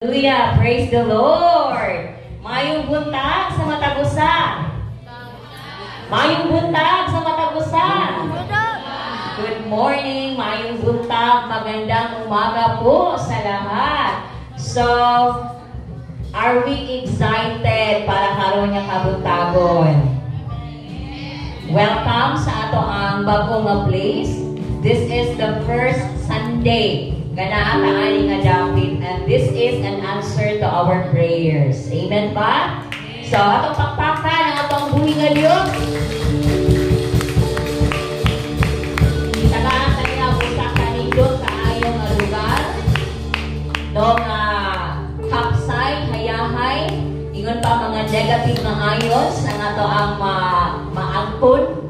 Hallelujah! Praise the Lord! Mayong buntag sa matagusan. Mayong buntag sa matagusan. Good morning, mayong buntag, magandang umaga po sa lahat. So, are we excited para karon nga kabuntagon? Welcome sa ato ang bagong place. This is the first Sunday ganaan ani nga David, and this is an answer to our prayers. Amen ba? So, atong pakpakan ang atong buhi nga Dios. Tagaan sa niya busa kanindot sa ayong nga lugar. Dong hapsay, hayahay, ingon pa mga negative na ayos ang ato ang maangkon.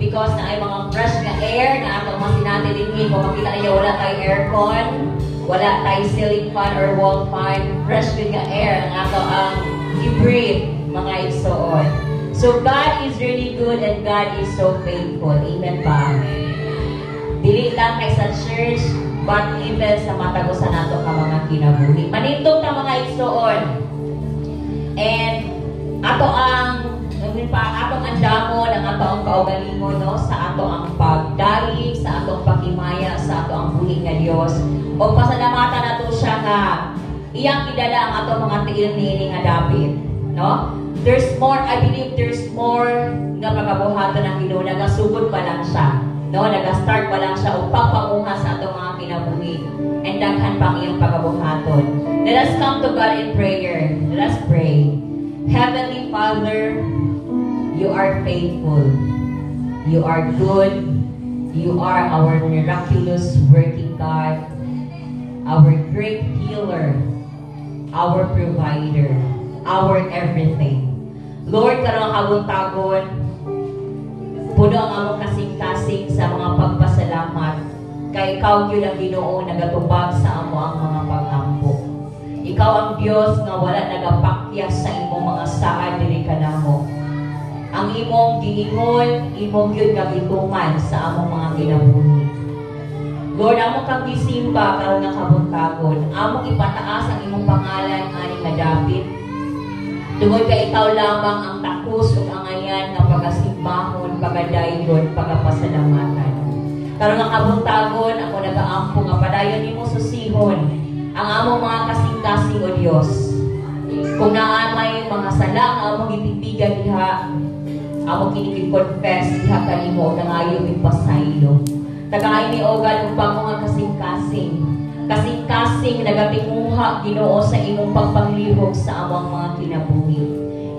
Because na ay mga fresh na air na atong masinati din kung makita niyo wala tayo aircon, wala tayo ceiling fan or wall fan, fresh din nga air ang ato ang i-breathe mga igsoon. So God is really good and God is so faithful. Amen ba? Dili lang kay sa church, but even sa matagusan nato ka mga kinabuhi. Manindog ta mga igsoon. And ato ang atong andamon ang ato ang kaugalingon no sa ato ang pagdali, sa atong pakimaya sa ato ang buhi nga Dios. O pasalamatan nato siya nga iyang idala ang ato mga tiil-nini nga David, no? There's more, I believe there's more nga pagabuhaton ng Ginoo, nagasugod pa lang siya, no? Naga-start pa lang siya upang pamunga sa atong mga kinabuhi. And daghan pang iyang pagabuhaton. Let us come to God in prayer. Let us pray. Heavenly Father, You are faithful. You are good. You are our miraculous working God, our great healer, our provider, our everything. Lord, karong kabuntagon, puno ang among kasing-kasing sa mga pagpasalamat kay Ikaw yun ang Ginoo nagatubag sa amo ang mga pag-ampo. Ikaw ang Dios nga wala nagapakyas sa imong mga saad diri kanamo. Ang imong giingon, imong gyud kagituman sa among mga kinabuhi. Lord, among kang gisimba karon nga kabuntagon, among ipataas ang imong pangalan ani nga David. Tungod kay Ikaw lamang ang takos ug angayan nga pagasimbahon, pagadayon, pagapasalamatan. Karon nga kabuntagon, ako nagaampo nga padayon nimo susihon ang among mga kasing-kasing o Dios. Kung naamay mga sala nga among itipigan diha, amo kini-confess diha kanimo nga ngayon ipasaylo. Tagaay ni ogal upang mga kasing-kasing. Kasing-kasing nagatinguha Ginoo sa imong pagpanglihok sa among mga kinabuhi.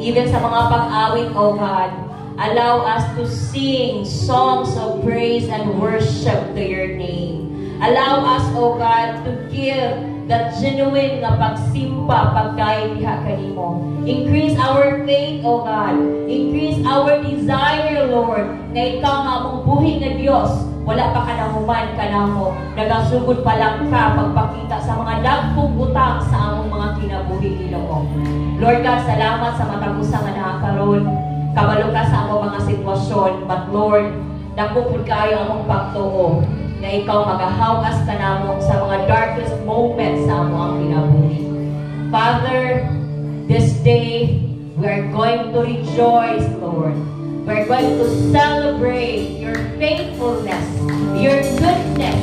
Even sa mga pag-awit, O God, allow us to sing songs of praise and worship to your name. Allow us, O God, to give that genuine nga pagsimpa, pagdayon diha kanimo. Increase our faith, O God. Increase our desire, Lord, na Ikaw nga among buhi nga Dios. Wala pa ka nahuman ka namo. Nagasugod pa lang ka pagpakita sa mga dagkong butang sa among mga kinabuhi, Ginoo. Lord God, salamat sa matagusa nga nakakaroon. Kabalo ka sa among mga sitwasyon. But Lord, dako pud kayo among pagtuo na Ikaw magahawas ka namo sa mga darkest moments sa among kinabuhi. Father, this day, we are going to rejoice, Lord. We are going to celebrate your faithfulness, your goodness,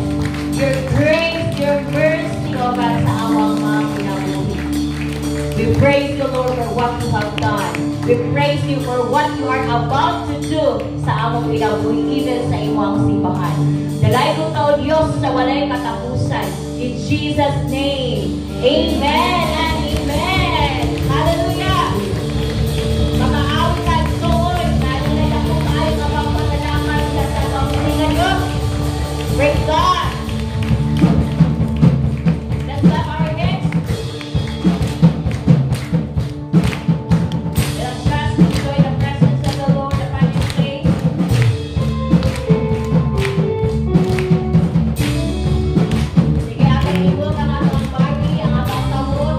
your grace, your mercy, O God, sa among mga kinabuhi. We praise you, Lord, for what you have done. We praise you for what you are about to do sa among kinabuhi, even sa imong simbahan. Dalay ko tao Diyos sa walay katapusan. In Jesus' name, Amen and Amen. Hallelujah. Mga awit at soon, nalinay na po tayo ng pagpasalamat sa pagpapalingan Diyos. Praise God. Let's clap our hands. Let us just enjoy the presence of the Lord upon His face. Sige, akin ibo ang atong party, ang atong tawon.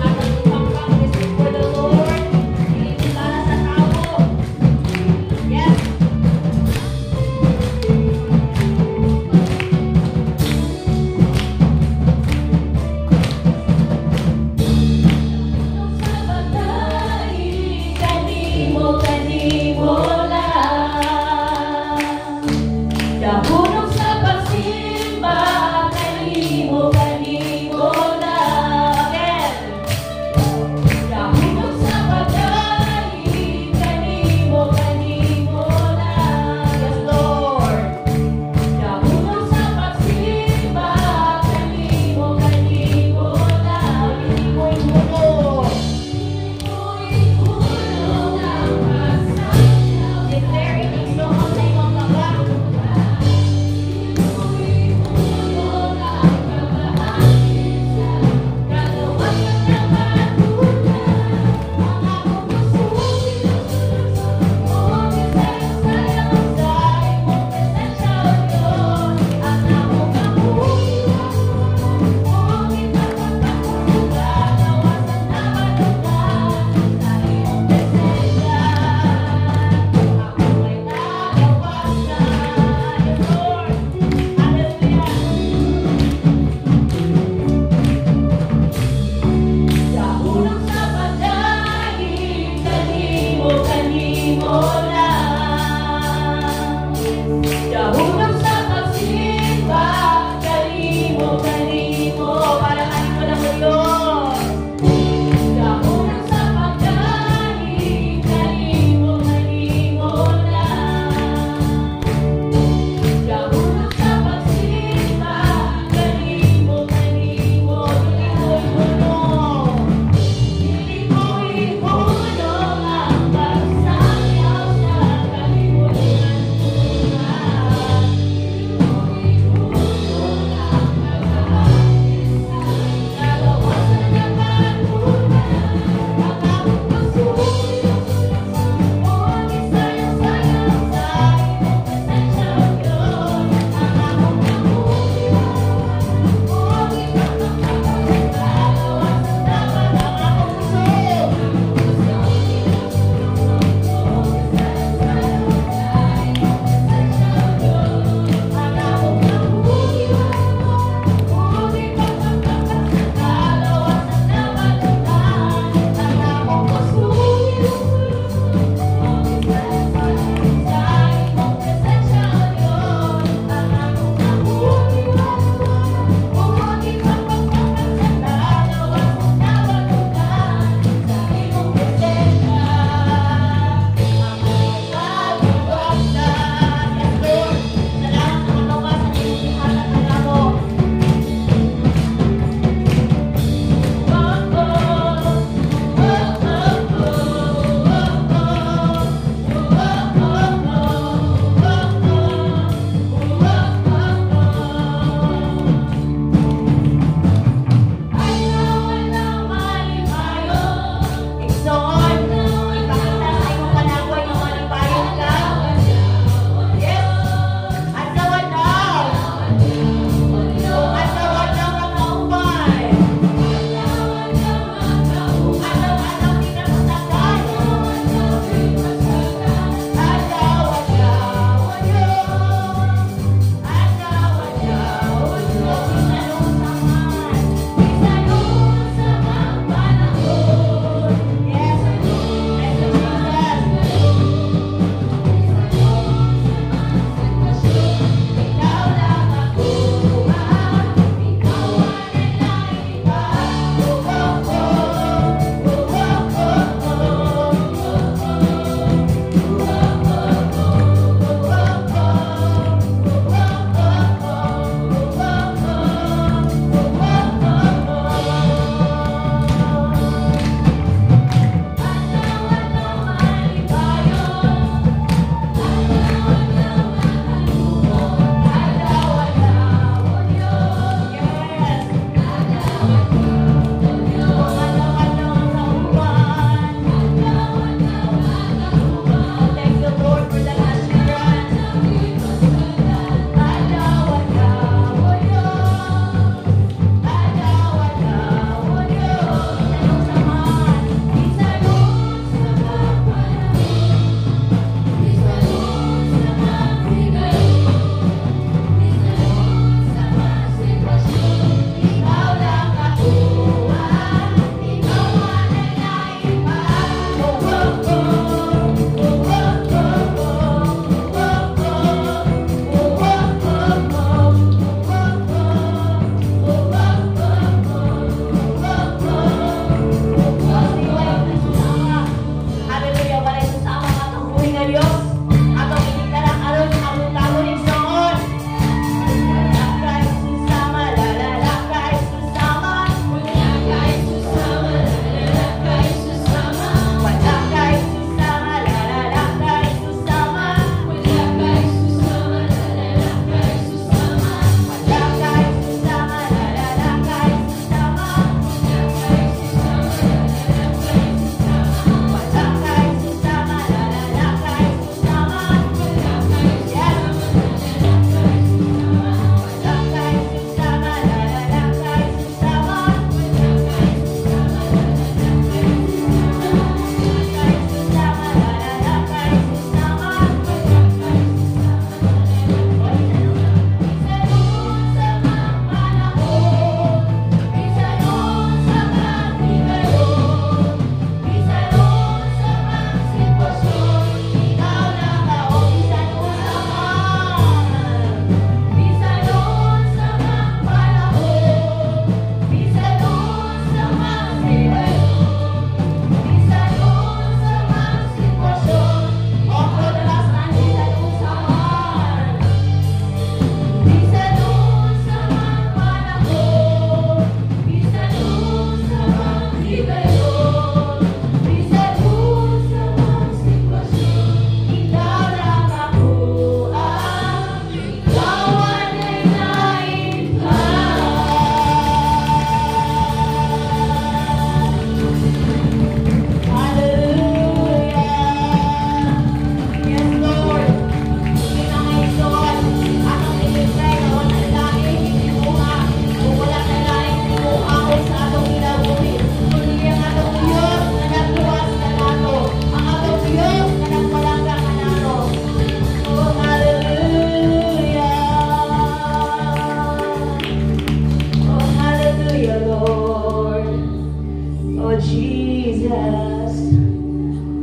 Jesus.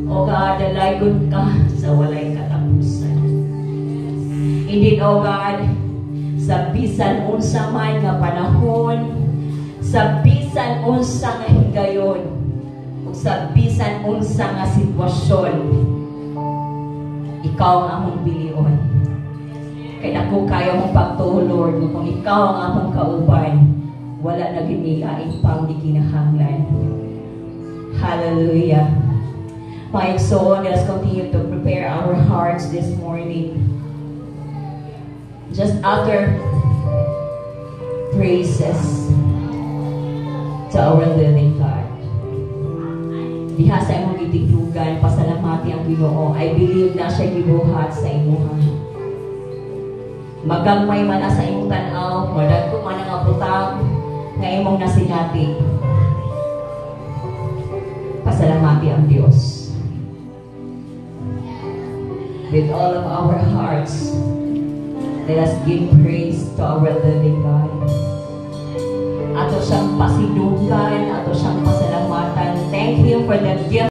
O God, dalaygon ka sa walay katapusan. Indeed, O God, sa bisan unsa man nga panahon, sa bisan unsa nga higayon, ug sa bisan unsa nga sitwasyon, ikaw ang among bilion. Kay dako kayo mong pagtuo, Lord, kung ikaw ang among kauban, wala na ginilaing pang di kinahanglan. Hallelujah. My soul, let us continue to prepare our hearts this morning. Just utter praises to our living God. Diha sa imong gitiglugan, pasalamati ang Ginoo. I believe na siya gibuhat sa imuha. Magagmay man na sa imong tanaw, madagko man ang putang nga imong nasinati. Pasalamati ang Diyos. With all of our hearts, let us give praise to our living God. Ato siyang pasidugan, ato siyang pasalamatan. Thank you for the gift